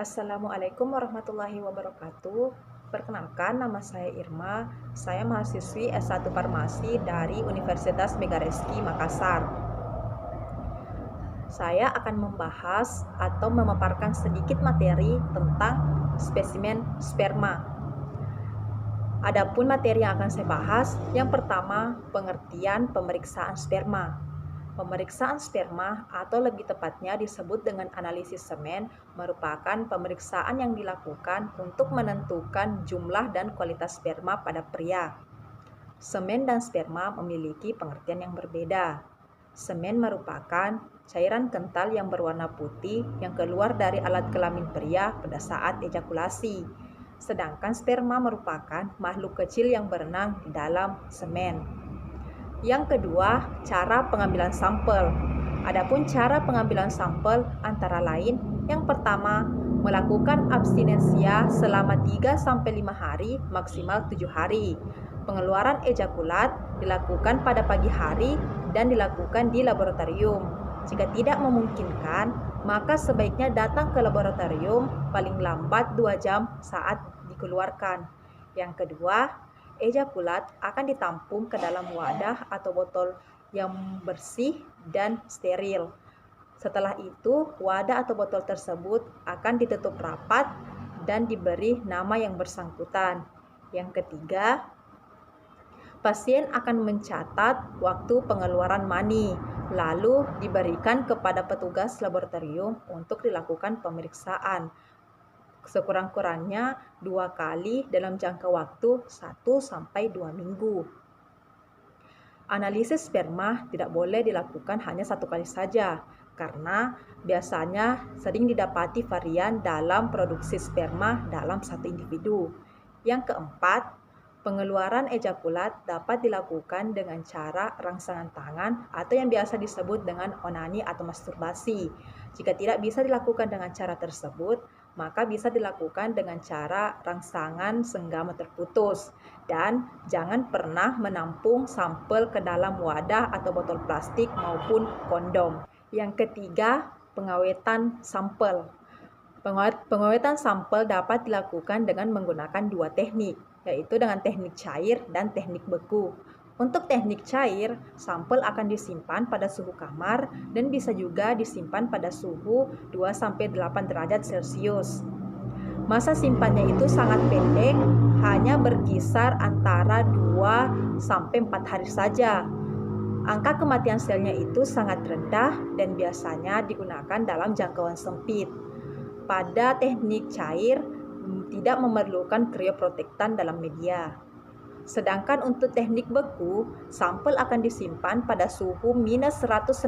Assalamualaikum warahmatullahi wabarakatuh. Perkenalkan, nama saya Irma. Saya mahasiswi S1 Farmasi dari Universitas Megareski Makassar. Saya akan membahas atau memaparkan sedikit materi tentang spesimen sperma. Adapun materi yang akan saya bahas, yang pertama, pengertian pemeriksaan sperma. Pemeriksaan sperma atau lebih tepatnya disebut dengan analisis semen merupakan pemeriksaan yang dilakukan untuk menentukan jumlah dan kualitas sperma pada pria. Semen dan sperma memiliki pengertian yang berbeda. Semen merupakan cairan kental yang berwarna putih yang keluar dari alat kelamin pria pada saat ejakulasi. Sedangkan sperma merupakan makhluk kecil yang berenang di dalam semen. Yang kedua, cara pengambilan sampel. Adapun cara pengambilan sampel antara lain, yang pertama, melakukan abstinensia selama 3-5 hari, maksimal 7 hari. Pengeluaran ejakulat dilakukan pada pagi hari dan dilakukan di laboratorium. Jika tidak memungkinkan, maka sebaiknya datang ke laboratorium paling lambat 2 jam saat dikeluarkan. Yang kedua, ejakulat akan ditampung ke dalam wadah atau botol yang bersih dan steril. Setelah itu, wadah atau botol tersebut akan ditutup rapat dan diberi nama yang bersangkutan. Yang ketiga, pasien akan mencatat waktu pengeluaran mani, lalu diberikan kepada petugas laboratorium untuk dilakukan pemeriksaan. Sekurang-kurangnya 2 kali dalam jangka waktu 1-2 minggu. Analisis sperma tidak boleh dilakukan hanya 1 kali saja, karena biasanya sering didapati varian dalam produksi sperma dalam satu individu. Yang keempat, pengeluaran ejakulat dapat dilakukan dengan cara rangsangan tangan atau yang biasa disebut dengan onani atau masturbasi. Jika tidak bisa dilakukan dengan cara tersebut, maka bisa dilakukan dengan cara rangsangan senggama terputus. Dan jangan pernah menampung sampel ke dalam wadah atau botol plastik maupun kondom. Yang ketiga, pengawetan sampel. Pengawetan sampel dapat dilakukan dengan menggunakan 2 teknik, yaitu dengan teknik cair dan teknik beku. Untuk teknik cair, sampel akan disimpan pada suhu kamar dan bisa juga disimpan pada suhu 2-8 derajat Celcius. Masa simpannya itu sangat pendek, hanya berkisar antara 2-4 hari saja. Angka kematian selnya itu sangat rendah dan biasanya digunakan dalam jangkauan sempit. Pada teknik cair, tidak memerlukan krioprotektan dalam media. Sedangkan untuk teknik beku, sampel akan disimpan pada suhu minus 196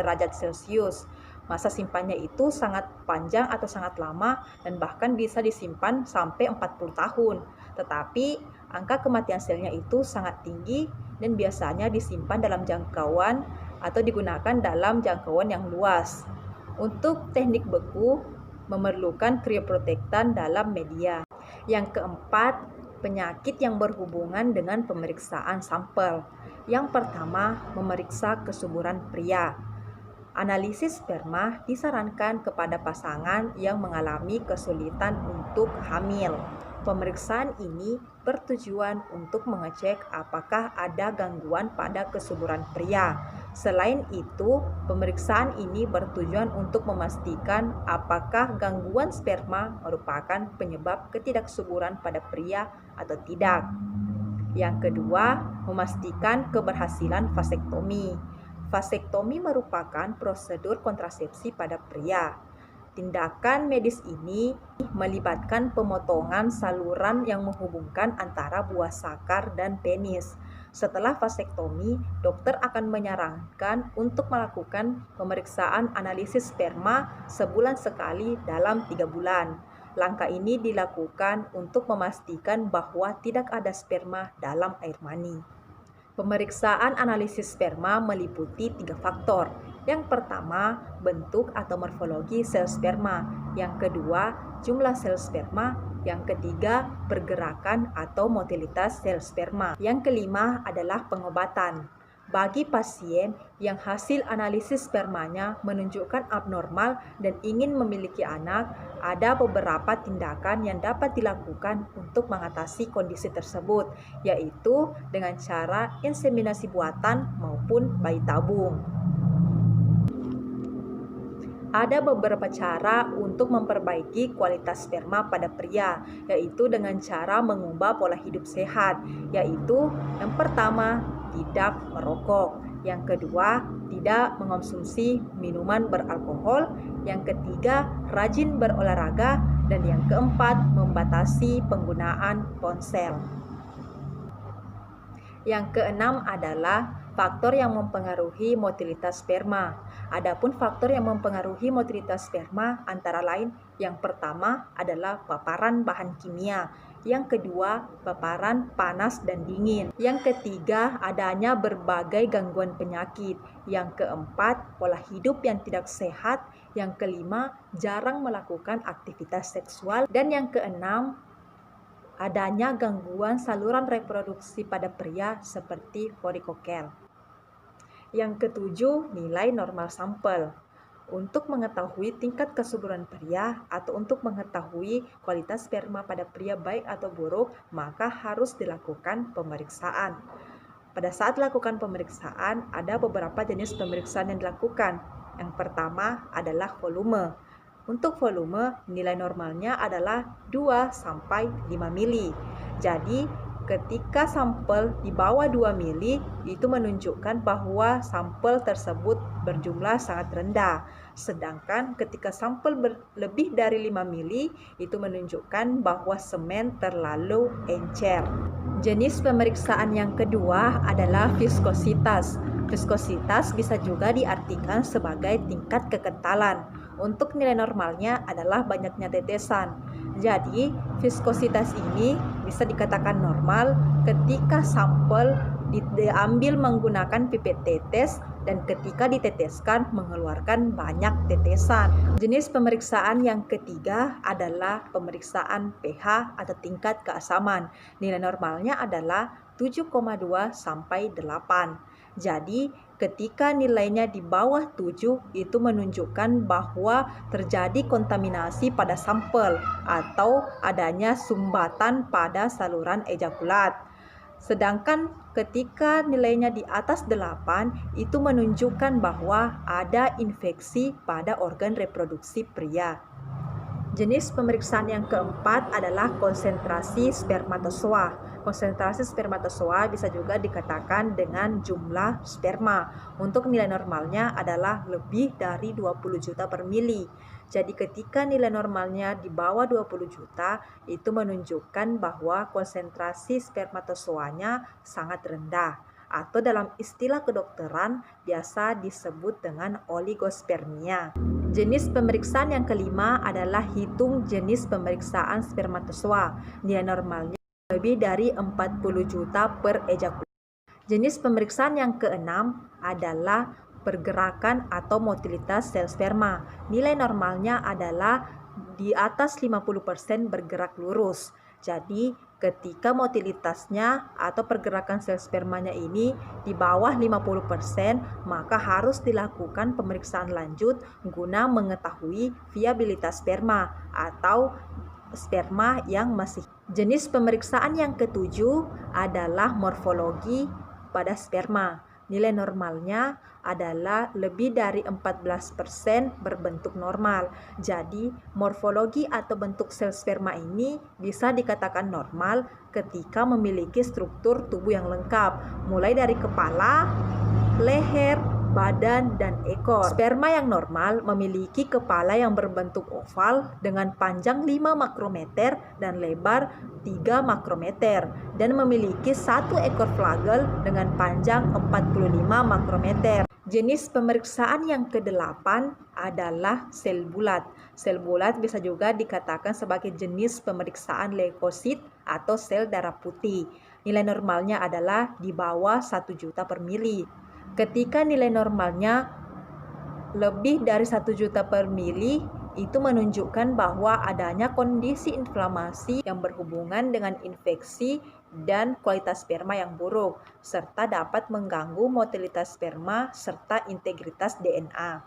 derajat Celcius. Masa simpannya itu sangat panjang atau sangat lama dan bahkan bisa disimpan sampai 40 tahun. Tetapi angka kematian selnya itu sangat tinggi dan biasanya disimpan dalam jangkauan atau digunakan dalam jangkauan yang luas. Untuk teknik beku memerlukan krioprotektan dalam media. Yang keempat, penyakit yang berhubungan dengan pemeriksaan sampel. Yang pertama, memeriksa kesuburan pria. Analisis sperma disarankan kepada pasangan yang mengalami kesulitan untuk hamil. Pemeriksaan ini bertujuan untuk mengecek apakah ada gangguan pada kesuburan pria. Selain itu, pemeriksaan ini bertujuan untuk memastikan apakah gangguan sperma merupakan penyebab ketidaksuburan pada pria atau tidak. Yang kedua, memastikan keberhasilan vasektomi. Vasektomi merupakan prosedur kontrasepsi pada pria. Tindakan medis ini melibatkan pemotongan saluran yang menghubungkan antara buah sakar dan penis. Setelah vasektomi, dokter akan menyarankan untuk melakukan pemeriksaan analisis sperma sebulan sekali dalam 3 bulan. Langkah ini dilakukan untuk memastikan bahwa tidak ada sperma dalam air mani. Pemeriksaan analisis sperma meliputi 3 faktor. Yang pertama, bentuk atau morfologi sel sperma. Yang kedua, jumlah sel sperma. Yang ketiga, pergerakan atau motilitas sel sperma. Yang kelima adalah pengobatan. Bagi pasien yang hasil analisis spermanya menunjukkan abnormal dan ingin memiliki anak, ada beberapa tindakan yang dapat dilakukan untuk mengatasi kondisi tersebut, yaitu dengan cara inseminasi buatan maupun bayi tabung. Ada beberapa cara untuk memperbaiki kualitas sperma pada pria, yaitu dengan cara mengubah pola hidup sehat, yaitu yang pertama, tidak merokok. Yang kedua, tidak mengonsumsi minuman beralkohol. Yang ketiga, rajin berolahraga. Dan yang keempat, membatasi penggunaan ponsel. Yang keenam adalah faktor yang mempengaruhi motilitas sperma. Adapun faktor yang mempengaruhi motilitas sperma antara lain yang pertama adalah paparan bahan kimia, yang kedua paparan panas dan dingin, yang ketiga adanya berbagai gangguan penyakit, yang keempat pola hidup yang tidak sehat, yang kelima jarang melakukan aktivitas seksual, dan yang keenam adanya gangguan saluran reproduksi pada pria seperti varikokel. Yang ketujuh, nilai normal sampel. Untuk mengetahui tingkat kesuburan pria atau untuk mengetahui kualitas sperma pada pria baik atau buruk, maka harus dilakukan pemeriksaan. Pada saat lakukan pemeriksaan, ada beberapa jenis pemeriksaan yang dilakukan. Yang pertama adalah volume. Untuk volume, nilai normalnya adalah 2-5 mili. Jadi, ketika sampel di bawah 2 mili, itu menunjukkan bahwa sampel tersebut berjumlah sangat rendah. Sedangkan ketika sampel lebih dari 5 mili, itu menunjukkan bahwa semen terlalu encer. Jenis pemeriksaan yang kedua adalah viskositas. Viskositas bisa juga diartikan sebagai tingkat kekentalan. Untuk nilai normalnya adalah banyaknya tetesan. Jadi, viskositas ini bisa dikatakan normal ketika sampel diambil menggunakan pipet tetes dan ketika diteteskan mengeluarkan banyak tetesan. Jenis pemeriksaan yang ketiga adalah pemeriksaan pH atau tingkat keasaman. Nilai normalnya adalah 7,2 sampai 8. Jadi, ketika nilainya di bawah 7, itu menunjukkan bahwa terjadi kontaminasi pada sampel atau adanya sumbatan pada saluran ejakulat. Sedangkan ketika nilainya di atas 8, itu menunjukkan bahwa ada infeksi pada organ reproduksi pria. Jenis pemeriksaan yang keempat adalah konsentrasi spermatozoa. Konsentrasi spermatozoa bisa juga dikatakan dengan jumlah sperma. Untuk nilai normalnya adalah lebih dari 20 juta per mili. Jadi ketika nilai normalnya di bawah 20 juta, itu menunjukkan bahwa konsentrasi spermatozoanya sangat rendah. Atau dalam istilah kedokteran biasa disebut dengan oligospermia. Jenis pemeriksaan yang kelima adalah hitung jenis pemeriksaan spermatozoa. Nilai normalnya lebih dari 40 juta per ejakulasi. Jenis pemeriksaan yang keenam adalah pergerakan atau motilitas sel sperma. Nilai normalnya adalah di atas 50% bergerak lurus. Jadi, ketika motilitasnya atau pergerakan sel spermanya ini di bawah 50%, maka harus dilakukan pemeriksaan lanjut guna mengetahui viabilitas sperma atau sperma yang masih. Jenis pemeriksaan yang ketujuh adalah morfologi pada sperma. Nilai normalnya adalah lebih dari 14% berbentuk normal. Jadi, morfologi atau bentuk sel sperma ini bisa dikatakan normal ketika memiliki struktur tubuh yang lengkap, mulai dari kepala, leher, badan, dan ekor. Sperma yang normal memiliki kepala yang berbentuk oval dengan panjang 5 makrometer dan lebar 3 makrometer dan memiliki satu ekor flagel dengan panjang 45 makrometer. Jenis pemeriksaan yang kedelapan adalah sel bulat. Sel bulat bisa juga dikatakan sebagai jenis pemeriksaan leukosit atau sel darah putih. Nilai normalnya adalah di bawah 1 juta per mili. Ketika nilai normalnya lebih dari 1 juta per mili, Itu menunjukkan bahwa adanya kondisi inflamasi yang berhubungan dengan infeksi dan kualitas sperma yang buruk, serta dapat mengganggu motilitas sperma serta integritas DNA.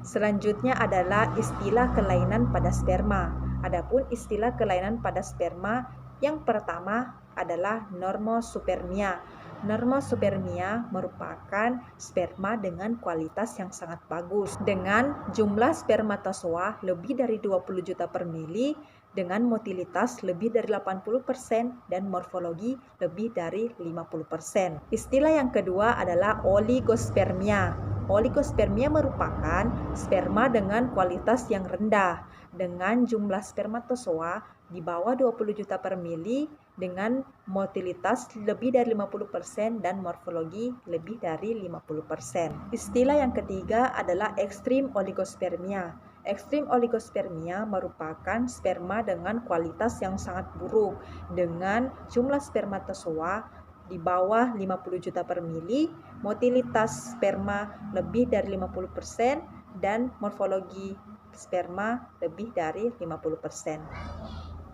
Selanjutnya adalah istilah kelainan pada sperma. Adapun istilah kelainan pada sperma yang pertama adalah normospermia. Normospermia merupakan sperma dengan kualitas yang sangat bagus, dengan jumlah spermatozoa lebih dari 20 juta per mili, dengan motilitas lebih dari 80% dan morfologi lebih dari 50%. Istilah yang kedua adalah oligospermia. Oligospermia merupakan sperma dengan kualitas yang rendah, dengan jumlah spermatozoa di bawah 20 juta per mili, dengan motilitas lebih dari 50% dan morfologi lebih dari 50%. Istilah yang ketiga adalah ekstrim oligospermia. Ekstrim oligospermia merupakan sperma dengan kualitas yang sangat buruk, dengan jumlah spermatozoa di bawah 50 juta per mili, motilitas sperma lebih dari 50%, dan morfologi sperma lebih dari 50%.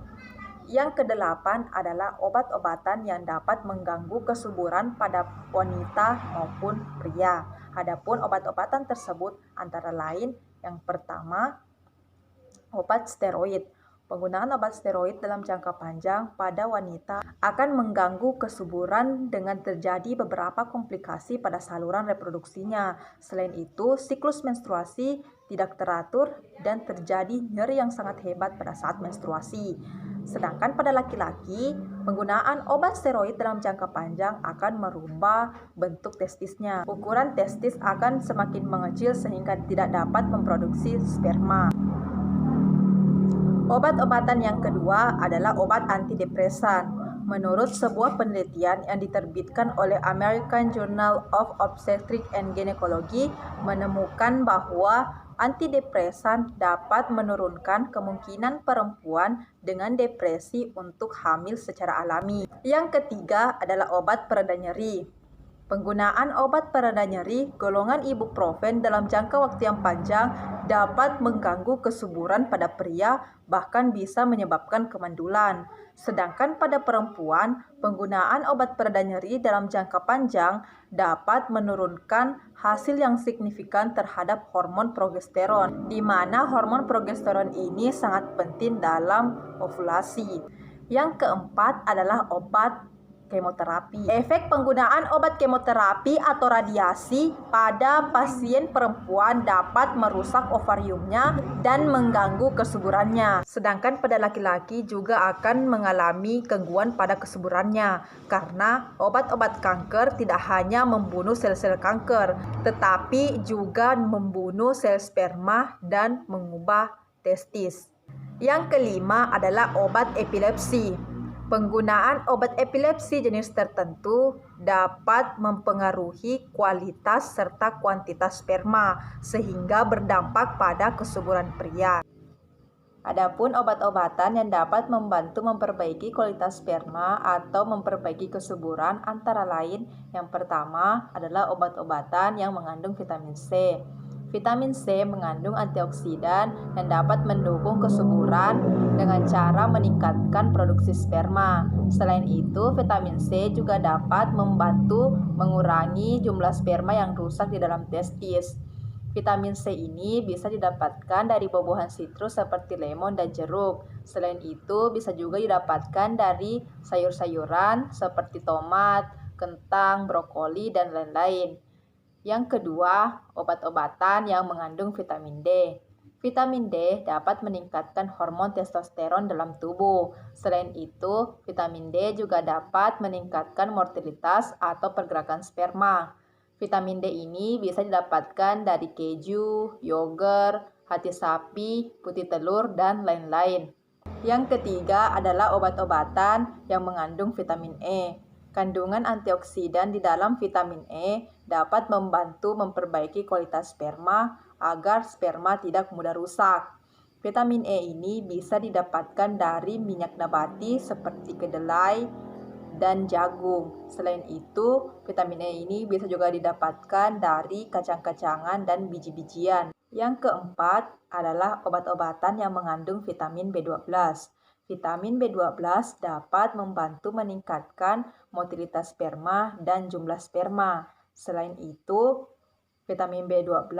Yang kedelapan adalah obat-obatan yang dapat mengganggu kesuburan pada wanita maupun pria. Adapun obat-obatan tersebut antara lain yang pertama, obat steroid. Penggunaan obat steroid dalam jangka panjang pada wanita akan mengganggu kesuburan dengan terjadi beberapa komplikasi pada saluran reproduksinya. Selain itu, siklus menstruasi tidak teratur dan terjadi nyeri yang sangat hebat pada saat menstruasi. Sedangkan pada laki-laki, penggunaan obat steroid dalam jangka panjang akan merubah bentuk testisnya. Ukuran testis akan semakin mengecil sehingga tidak dapat memproduksi sperma. Obat-obatan yang kedua adalah obat antidepresan. Menurut sebuah penelitian yang diterbitkan oleh American Journal of Obstetrics and Gynecology, menemukan bahwa antidepresan dapat menurunkan kemungkinan perempuan dengan depresi untuk hamil secara alami. Yang ketiga adalah obat pereda nyeri. Penggunaan obat pereda nyeri golongan ibuprofen dalam jangka waktu yang panjang dapat mengganggu kesuburan pada pria, bahkan bisa menyebabkan kemandulan. Sedangkan pada perempuan, penggunaan obat pereda nyeri dalam jangka panjang dapat menurunkan hasil yang signifikan terhadap hormon progesteron, di mana hormon progesteron ini sangat penting dalam ovulasi. Yang keempat adalah obat kemoterapi. Efek penggunaan obat kemoterapi atau radiasi pada pasien perempuan dapat merusak ovariumnya dan mengganggu kesuburannya. Sedangkan pada laki-laki juga akan mengalami gangguan pada kesuburannya, karena obat-obat kanker tidak hanya membunuh sel-sel kanker, tetapi juga membunuh sel sperma dan mengubah testis. Yang kelima adalah obat epilepsi. Penggunaan obat epilepsi jenis tertentu dapat mempengaruhi kualitas serta kuantitas sperma, sehingga berdampak pada kesuburan pria. Adapun obat-obatan yang dapat membantu memperbaiki kualitas sperma atau memperbaiki kesuburan antara lain yang pertama adalah obat-obatan yang mengandung vitamin C. Vitamin C mengandung antioksidan yang dapat mendukung kesuburan dengan cara meningkatkan produksi sperma. Selain itu, vitamin C juga dapat membantu mengurangi jumlah sperma yang rusak di dalam testis. Vitamin C ini bisa didapatkan dari buah-buahan sitrus seperti lemon dan jeruk. Selain itu, bisa juga didapatkan dari sayur-sayuran seperti tomat, kentang, brokoli, dan lain-lain. Yang kedua, obat-obatan yang mengandung vitamin D. Vitamin D dapat meningkatkan hormon testosteron dalam tubuh. Selain itu, vitamin D juga dapat meningkatkan motilitas atau pergerakan sperma. Vitamin D ini bisa didapatkan dari keju, yogurt, hati sapi, putih telur, dan lain-lain. Yang ketiga adalah obat-obatan yang mengandung vitamin E. Kandungan antioksidan di dalam vitamin E dapat membantu memperbaiki kualitas sperma agar sperma tidak mudah rusak. Vitamin E ini bisa didapatkan dari minyak nabati seperti kedelai, dan jagung. Selain itu, vitamin E ini bisa juga didapatkan dari kacang-kacangan dan biji-bijian. Yang keempat adalah obat-obatan yang mengandung vitamin B12. Vitamin B12 dapat membantu meningkatkan motilitas sperma dan jumlah sperma. Selain itu, vitamin B12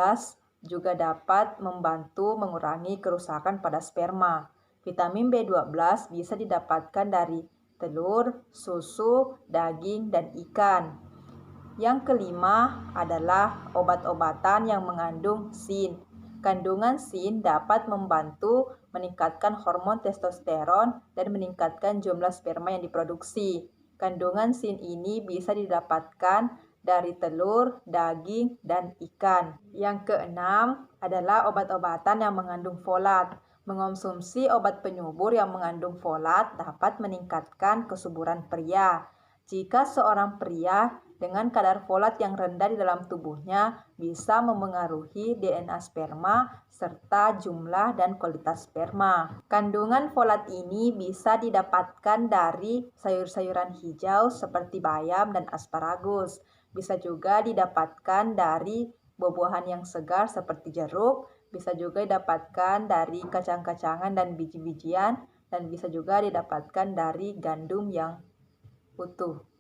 juga dapat membantu mengurangi kerusakan pada sperma. Vitamin B12 bisa didapatkan dari telur, susu, daging, dan ikan. Yang kelima adalah obat-obatan yang mengandung sin. Kandungan sin dapat membantu meningkatkan hormon testosteron dan meningkatkan jumlah sperma yang diproduksi. Kandungan sin ini bisa didapatkan dari telur, daging, dan ikan. Yang keenam adalah obat-obatan yang mengandung folat. Mengonsumsi obat penyubur yang mengandung folat dapat meningkatkan kesuburan pria. Jika seorang pria dengan kadar folat yang rendah di dalam tubuhnya bisa memengaruhi DNA sperma serta jumlah dan kualitas sperma. Kandungan folat ini bisa didapatkan dari sayur-sayuran hijau seperti bayam dan asparagus. Bisa juga didapatkan dari buah-buahan yang segar seperti jeruk, bisa juga didapatkan dari kacang-kacangan dan biji-bijian, dan bisa juga didapatkan dari gandum yang utuh.